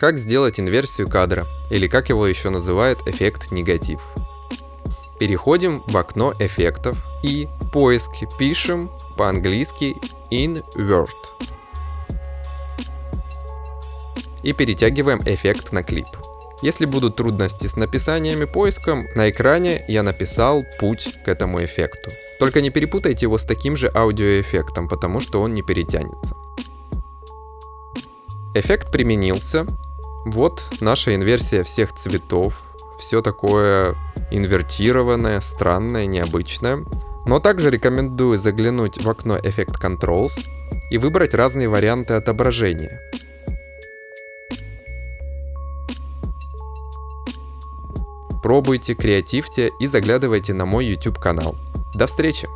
Как сделать инверсию кадра, или как его еще называют эффект негатив. Переходим в окно эффектов и в поиске пишем по-английски invert. И перетягиваем эффект на клип. Если будут трудности с написанием и поиском, на экране я написал путь к этому эффекту. Только не перепутайте его с таким же аудиоэффектом, потому что он не перетянется. Эффект применился. Вот наша инверсия всех цветов. Все такое инвертированное, странное, необычное. Но также рекомендую заглянуть в окно Effect Controls и выбрать разные варианты отображения. Пробуйте, креативьте и заглядывайте на мой YouTube канал. До встречи!